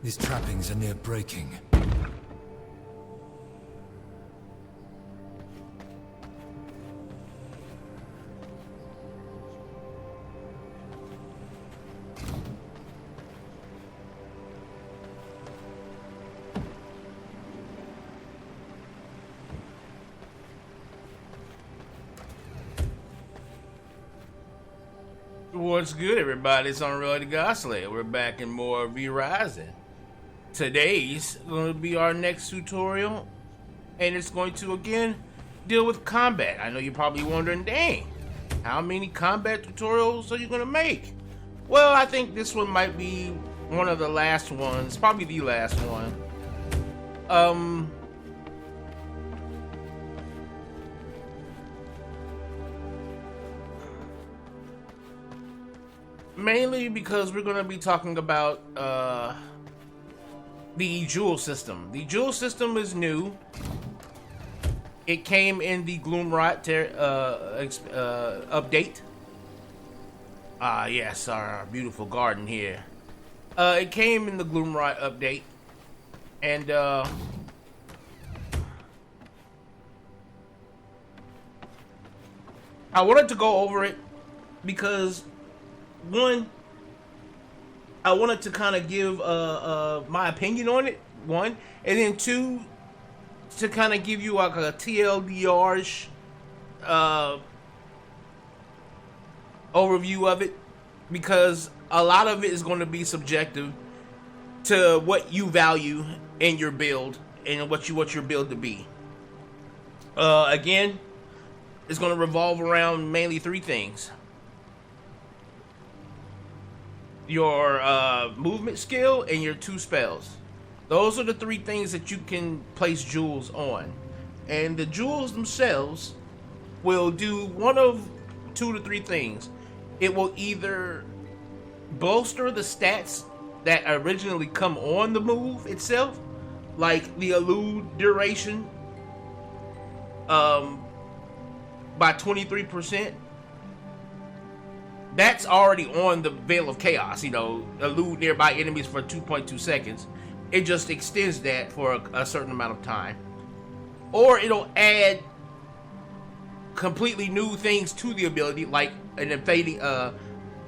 These trappings are near breaking. What's good, everybody? It's Amon-Rellik the Godslayer. We're back in more V-Rising. Today's going to be our next tutorial, and it's going to again deal with combat. I know you're probably wondering, dang, how many combat tutorials are you going to make? Well, I think this one might be one of the last ones, probably the last one. Mainly because we're going to be talking about the jewel system. The jewel system is new. It came in the Gloomrot update. Yes, our beautiful garden here. It came in the Gloomrot update. And I wanted to go over it because one, I wanted to kind of give my opinion on it, one, and then two, to kind of give you like a TLDR-ish overview of it, because a lot of it is going to be subjective to what you value in your build and what you want your build to be. Again, it's going to revolve around mainly three things: your movement skill and your two spells. Those are the three things that you can place jewels on, and the jewels themselves will do one of two to three things. It will either bolster the stats that originally come on the move itself, like the elude duration by 23%. That's already on the Veil of Chaos, you know, elude nearby enemies for 2.2 seconds. It just extends that for a certain amount of time. Or it'll add completely new things to the ability, like an fading,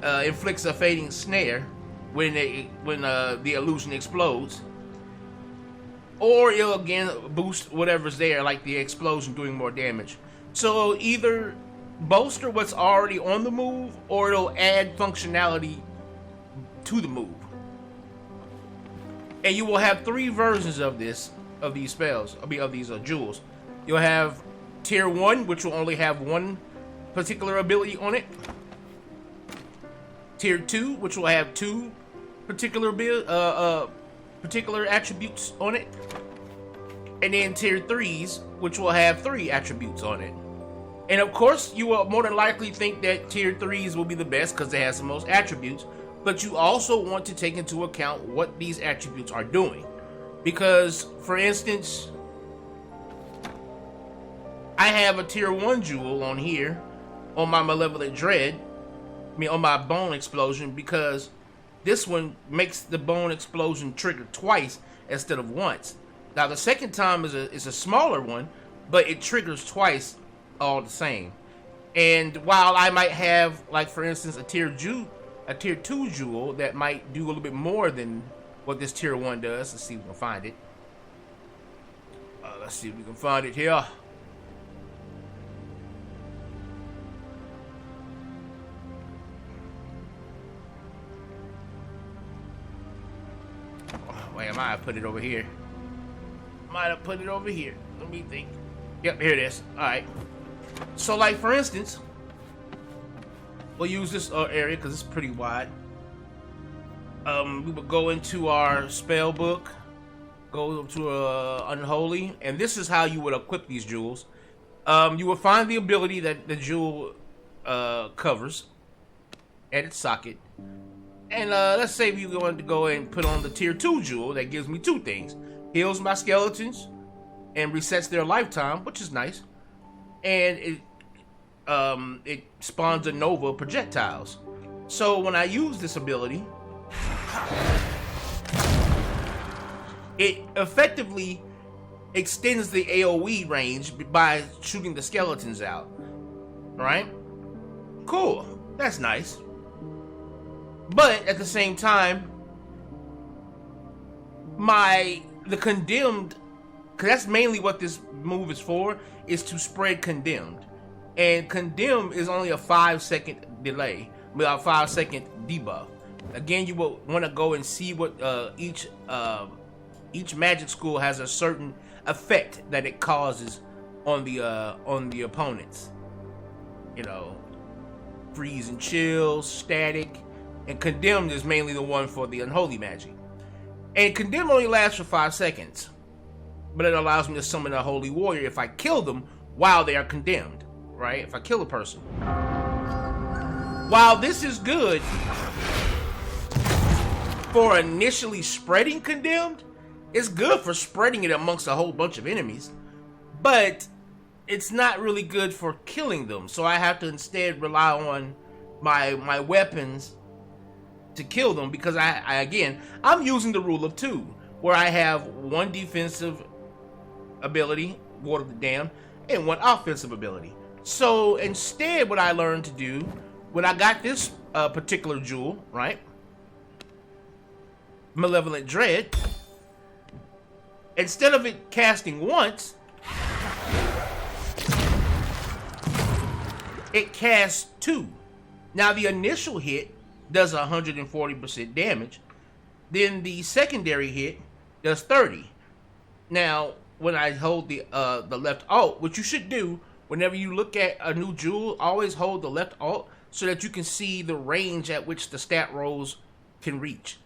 inflicts a fading snare when the illusion explodes. Or it'll again boost whatever's there, like the explosion doing more damage. So either bolster what's already on the move, or it'll add functionality to the move. And you will have three versions of these spells, of these jewels. You'll have tier 1, which will only have one particular ability on it. Tier 2, which will have two particular attributes on it. And then tier 3s, which will have three attributes on it. And of course, you will more than likely think that tier 3s will be the best because they have the most attributes, but you also want to take into account what these attributes are doing. Because, for instance, I have a tier 1 jewel on here, on my Malevolent Dread, on my Bone Explosion, because this one makes the Bone Explosion trigger twice instead of once. Now, the second time is a smaller one, but it triggers twice all the same. And while I might have, like for instance, a tier 2 jewel that might do a little bit more than what this tier 1 does. Let's see if we can find it. Let's see if we can find it here. Wait, I might have put it over here. Let me think. Yep, here it is. Alright. So, like, for instance, we'll use this area because it's pretty wide. We would go into our spell book, go to Unholy, and this is how you would equip these jewels. You will find the ability that the jewel covers at its socket. And let's say we want to go and put on the tier 2 jewel that gives me two things. Heals my skeletons and resets their lifetime, which is nice. And it spawns a Nova projectiles. So when I use this ability, it effectively extends the AoE range by shooting the skeletons out. Right? Cool. That's nice. But at the same time, the condemned, because that's mainly what this move is for, is to spread condemned. And condemned is only a 5-second delay, about 5-second debuff. Again, you will want to go and see what each magic school has a certain effect that it causes on the opponents. You know, freeze and chill, static, and condemned is mainly the one for the unholy magic. And condemned only lasts for 5 seconds, but it allows me to summon a holy warrior if I kill them while they are condemned, right? If I kill a person. While this is good for initially spreading condemned, it's good for spreading it amongst a whole bunch of enemies, but it's not really good for killing them. So I have to instead rely on my weapons to kill them, because I'm using the rule of 2, where I have 1 defensive ability, Ward of the Damned, and 1 offensive ability. So instead, what I learned to do when I got this particular jewel, right, Malevolent Dread, instead of it casting once, it casts 2. Now the initial hit does 140% damage. Then the secondary hit does 30. Now, when I hold the left alt, what you should do whenever you look at a new jewel, always hold the left alt so that you can see the range at which the stat rolls can reach.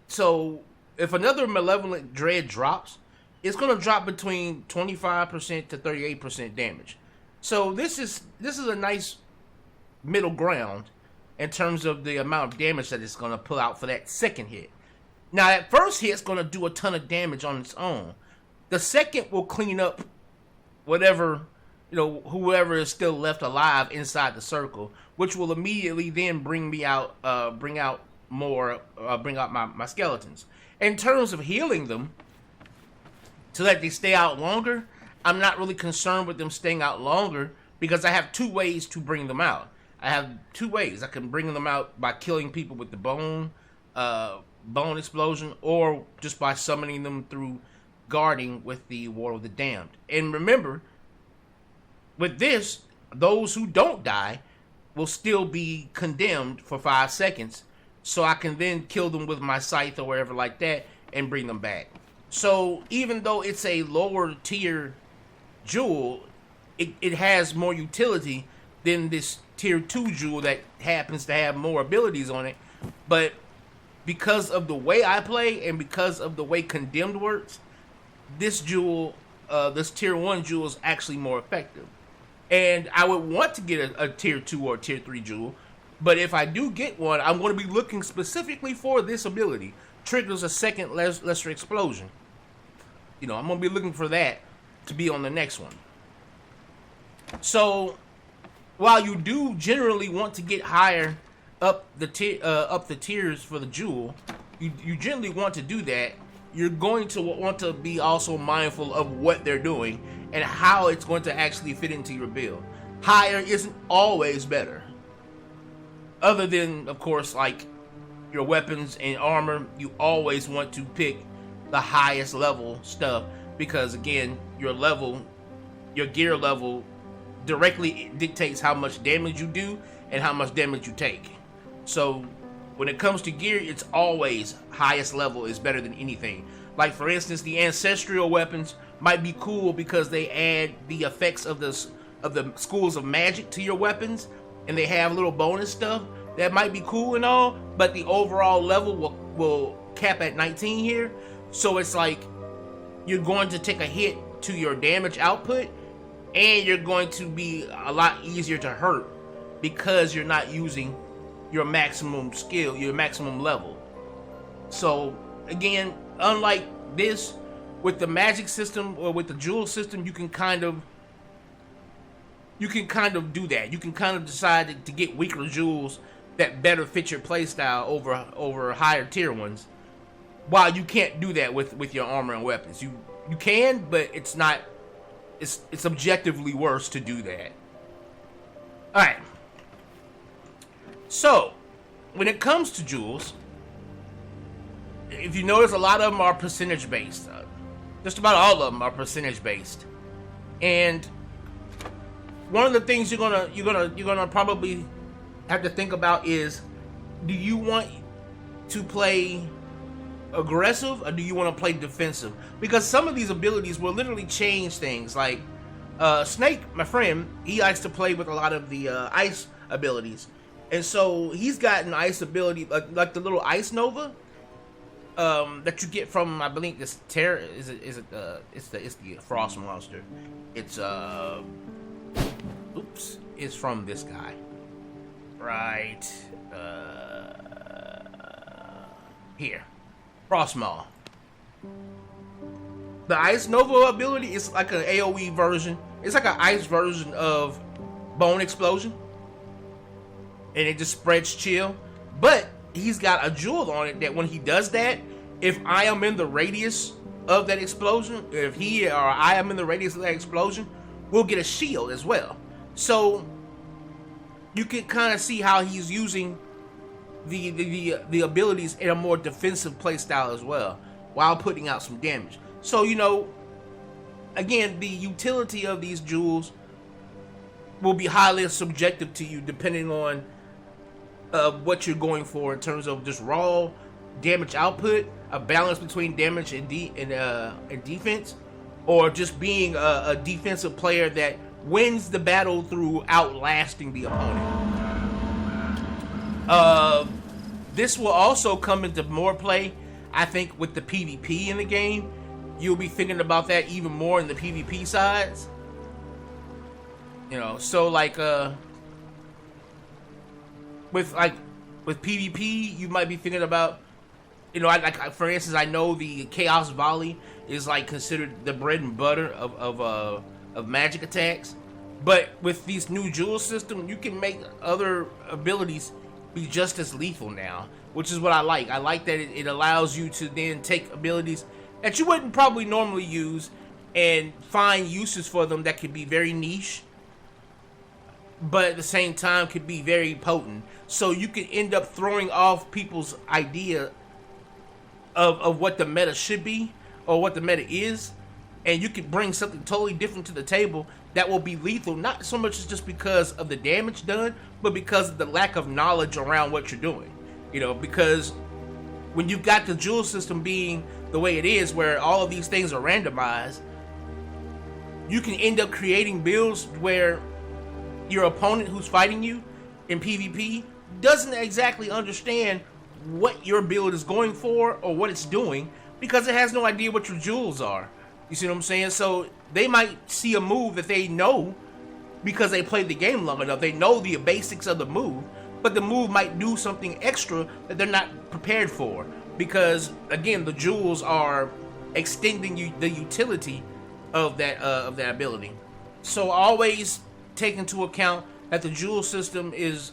So, if another Malevolent Dread drops, it's going to drop between 25% to 38% damage. So this is a nice middle ground in terms of the amount of damage that it's going to pull out for that second hit. Now, that first hit's going to do a ton of damage on its own. The second will clean up whatever, whoever is still left alive inside the circle, which will immediately then bring out my skeletons. In terms of healing them, so that they stay out longer, I'm not really concerned with them staying out longer, because I have 2 ways to bring them out. I have 2 ways. I can bring them out by killing people with the bone explosion, or just by summoning them through guarding with the Ward of the Damned. And remember, with this, those who don't die will still be condemned for 5 seconds, so I can then kill them with my scythe or whatever like that and bring them back. So even though it's a lower tier jewel, it has more utility than this tier 2 jewel that happens to have more abilities on it. But because of the way I play and because of the way condemned works, this jewel, this tier 1 jewel, is actually more effective. And I would want to get a tier 2 or tier 3 jewel, but if I do get one, I'm going to be looking specifically for this ability. Triggers a second lesser explosion. I'm going to be looking for that to be on the next one. So, while you do generally want to get higher up the tiers for the jewel, you generally want to do that. You're going to want to be also mindful of what they're doing and how it's going to actually fit into your build. Higher isn't always better. Other than, of course, like your weapons and armor, you always want to pick the highest level stuff, because again, your gear level directly dictates how much damage you do and how much damage you take. So when it comes to gear, it's always highest level is better than anything. Like, for instance, the ancestral weapons might be cool because they add the effects of the schools of magic to your weapons, and they have little bonus stuff that might be cool and all, but the overall level will cap at 19 here. So it's like you're going to take a hit to your damage output, and you're going to be a lot easier to hurt because you're not using your maximum skill, your maximum level. So again, unlike this, with the magic system or with the jewel system, you can kind of do that. You can kind of decide to get weaker jewels that better fit your playstyle over higher tier ones. while you can't do that with your armor and weapons. You can, but it's not. It's objectively worse to do that. All right. So, when it comes to jewels, if you notice, a lot of them are percentage based. Just about all of them are percentage based, and one of the things you're gonna probably have to think about is, do you want to play aggressive or do you want to play defensive? Because some of these abilities will literally change things. Like Snake, my friend, he likes to play with a lot of the ice abilities, and so he's got an ice ability like the little ice nova that you get from, I believe this Terra. It's the frost monster. It's it's from this guy, right here. Frostmaw. The Ice Nova ability is like an AoE version. It's like an ice version of Bone Explosion. And it just spreads chill. But he's got a jewel on it that when he does that, if I am in the radius of that explosion, if he or I am in the radius of that explosion, we'll get a shield as well. So you can kind of see how he's using the abilities in a more defensive play style as well, while putting out some damage. So, you know, again, the utility of these jewels will be highly subjective to you depending on what you're going for in terms of just raw damage output, a balance between damage and defense, or just being a defensive player that wins the battle through outlasting the opponent. This will also come into more play, I think, with the PvP in the game. You'll be thinking about that even more in the PvP sides. You know, so like with PvP, you might be thinking about, you know, like for instance, I know the Chaos Volley is like considered the bread and butter of magic attacks, but with these new jewel system, you can make other abilities be just as lethal now, which is what I like. I like that it allows you to then take abilities that you wouldn't probably normally use and find uses for them that could be very niche, but at the same time could be very potent. So you could end up throwing off people's idea of what the meta should be or what the meta is, and you could bring something totally different to the table that will be lethal, not so much just because of the damage done, but because of the lack of knowledge around what you're doing. You know, because when you've got the jewel system being the way it is, where all of these things are randomized, you can end up creating builds where your opponent who's fighting you in PvP doesn't exactly understand what your build is going for or what it's doing, because it has no idea what your jewels are. You see what I'm saying? So they might see a move that they know because they played the game long enough. They know the basics of the move, but the move might do something extra that they're not prepared for, because again, the jewels are extending the utility of that ability. So always take into account that the jewel system is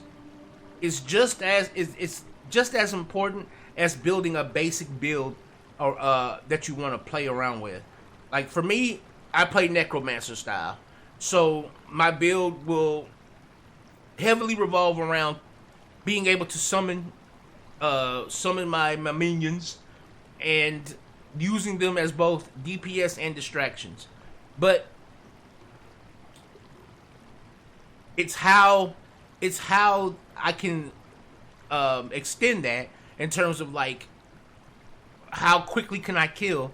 just as important as building a basic build or that you want to play around with. Like for me, I play Necromancer style, so my build will heavily revolve around being able to summon my minions and using them as both DPS and distractions. But it's how I can extend that in terms of like how quickly can I kill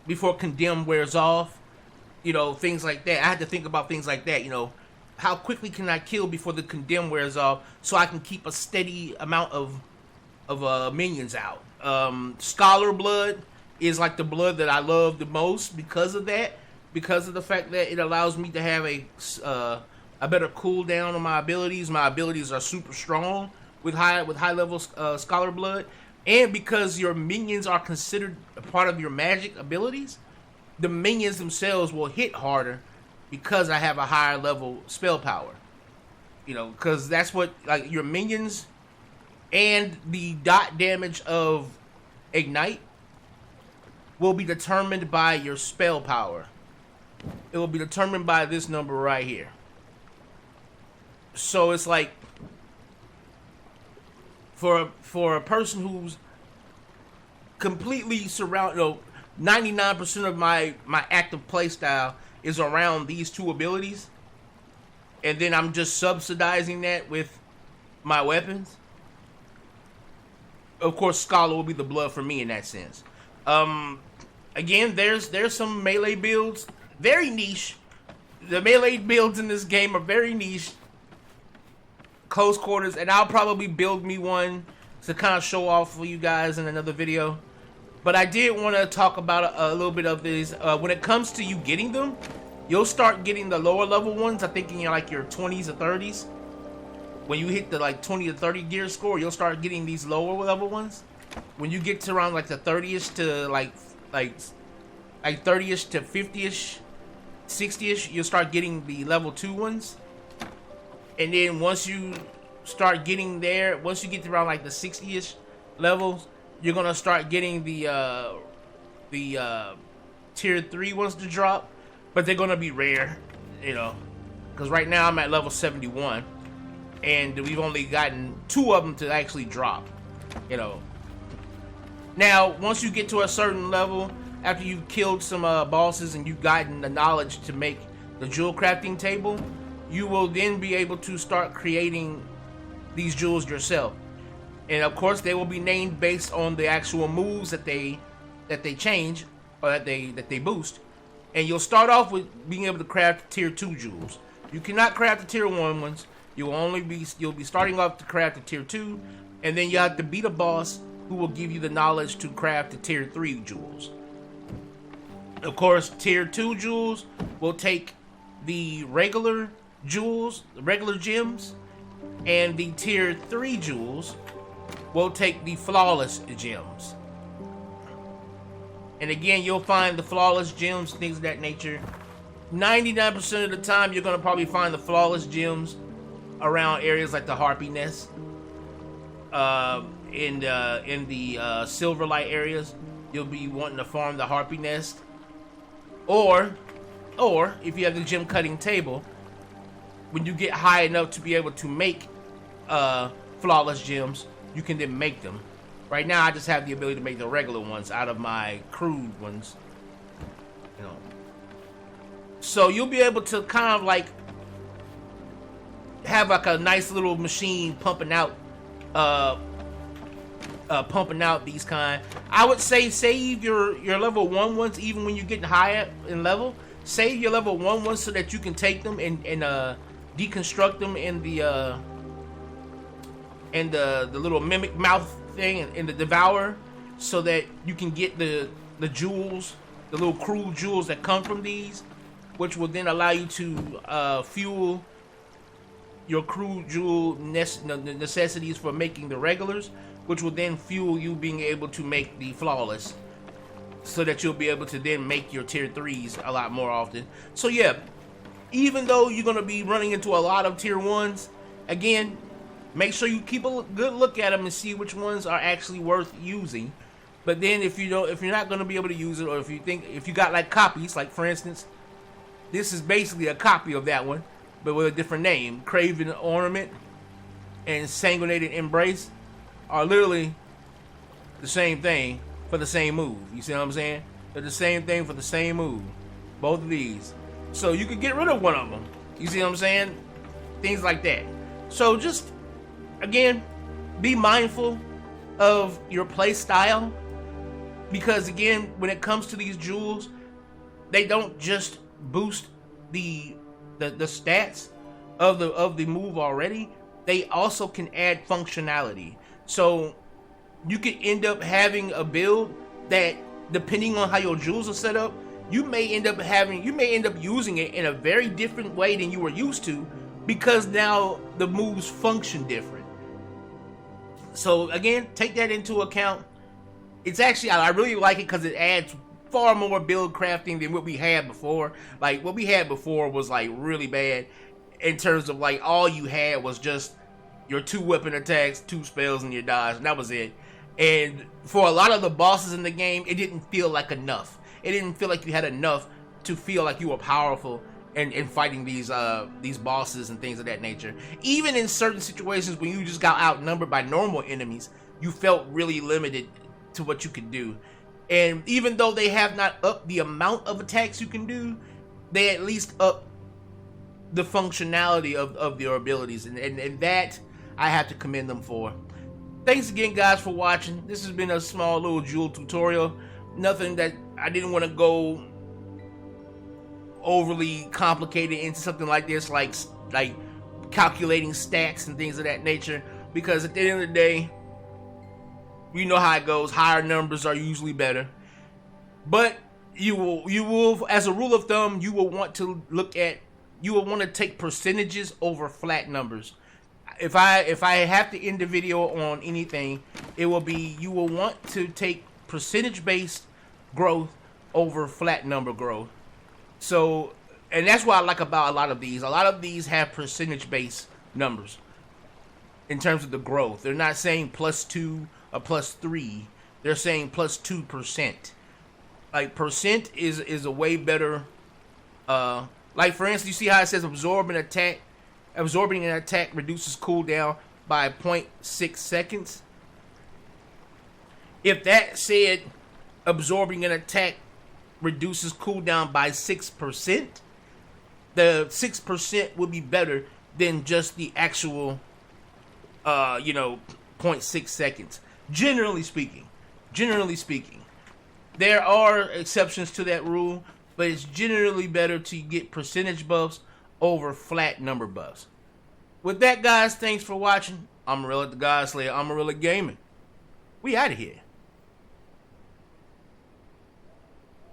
before Condemn wears off, you know, things like that. I had to think about things like that, you know, how quickly can I kill before the Condemn wears off so I can keep a steady amount of minions out. Scholar blood is like the blood that I love the most because of that, because of the fact that it allows me to have a better cooldown on my abilities. My abilities are super strong with high level Scholar blood. And because your minions are considered a part of your magic abilities, the minions themselves will hit harder because I have a higher level spell power. You know, because that's what, like, your minions and the dot damage of Ignite will be determined by your spell power. It will be determined by this number right here. So it's like for a person who's completely surrounded, 99% of my active playstyle is around these two abilities, and then I'm just subsidizing that with my weapons. Of course, Scholar will be the blood for me in that sense. Again, there's some melee builds, very niche. The melee builds in this game are very niche, close quarters, and I'll probably build me one to kind of show off for you guys in another video. But I did want to talk about a little bit of this. When it comes to you getting them, you'll start getting the lower level ones, I think in your 20s or 30s. When you hit the 20 to 30 gear score, you'll start getting these lower level ones. When you get to around the 30ish to like 30ish to 50ish, 60ish, you'll start getting the level 2 ones. And then once you start getting there, once you get to around the 60ish levels, you're gonna start getting the tier 3 ones to drop, but they're gonna be rare, because right now I'm at level 71, and we've only gotten 2 of them to actually drop, Now, once you get to a certain level, after you've killed some bosses and you've gotten the knowledge to make the jewel crafting table, you will then be able to start creating these jewels yourself. And of course, they will be named based on the actual moves that they change or that they boost. And you'll start off with being able to craft tier 2 jewels. You cannot craft the tier 1 ones. You'll be starting off to craft the tier 2, and then you have to beat a boss who will give you the knowledge to craft the tier 3 jewels. Of course, tier 2 jewels will take the regular jewels, the regular gems, and the tier 3 jewels will take the flawless gems. And again, you'll find the flawless gems, things of that nature. 99% of the time, you're going to probably find the flawless gems around areas like the Harpy Nest. In the Silverlight areas, you'll be wanting to farm the Harpy Nest. Or if you have the gem cutting table, when you get high enough to be able to make flawless gems, you can then make them. Right now, I just have the ability to make the regular ones out of my crude ones. So you'll be able to kind of have a nice little machine pumping out these kind. I would say save your level 1 ones, even when you're getting higher in level. Save your level 1 ones so that you can take them and deconstruct them in the little mimic mouth thing in the Devourer, so that you can get the jewels, the little crude jewels that come from these, which will then allow you to fuel your crude jewel necessities for making the regulars, which will then fuel you being able to make the flawless, so that you'll be able to then make your tier 3s a lot more often. So yeah, even though you're going to be running into a lot of tier 1s, again, make sure you keep a good look at them and see which ones are actually worth using. But then if you're not going to be able to use it, or if you got copies, for instance, this is basically a copy of that one, but with a different name. Craven Ornament and Sanguinated Embrace are literally the same thing for the same move. You see what I'm saying? They're the same thing for the same move. Both of these. So you could get rid of one of them. You see what I'm saying? Things like that. So just, again, be mindful of your play style. Because again, when it comes to these jewels, they don't just boost the stats of the move already. They also can add functionality. So you could end up having a build that, depending on how your jewels are set up, you may end up using it in a very different way than you were used to, because now the moves function different. So again, take that into account. It's actually, I really like it because it adds far more build crafting than what we had before. What we had before was really bad in terms of all you had was just your 2 weapon attacks, 2 spells, and your dodge, and that was it. And for a lot of the bosses in the game, it didn't feel like enough. It didn't feel like you had enough to feel like you were powerful in fighting these bosses and things of that nature. Even in certain situations when you just got outnumbered by normal enemies, you felt really limited to what you could do. And even though they have not upped the amount of attacks you can do, they at least up the functionality of your abilities. And that I have to commend them for. Thanks again, guys, for watching. This has been a small little Jewel tutorial. Nothing that I didn't want to go overly complicated into something like this, like calculating stats and things of that nature, because at the end of the day, you know how it goes. Higher numbers are usually better. But you will, as a rule of thumb, you will want to take percentages over flat numbers. If I have to end the video on anything, it will be you will want to take percentage-based growth over flat number growth. So, and that's what I like about a lot of these. A lot of these have percentage-based numbers in terms of the growth. They're not saying +2 or +3. They're saying +2%. Like, percent is a way better. Like, for instance, you see how it says absorbing an attack reduces cooldown by 0.6 seconds. If that said absorbing an attack reduces cooldown by 6%, the 6% would be better than just the actual 0.6 seconds. Generally speaking. There are exceptions to that rule, but it's generally better to get percentage buffs over flat number buffs. With that, guys, thanks for watching. Amon-Rellik the God Slayer, Amon-Rellik Gaming. We out of here.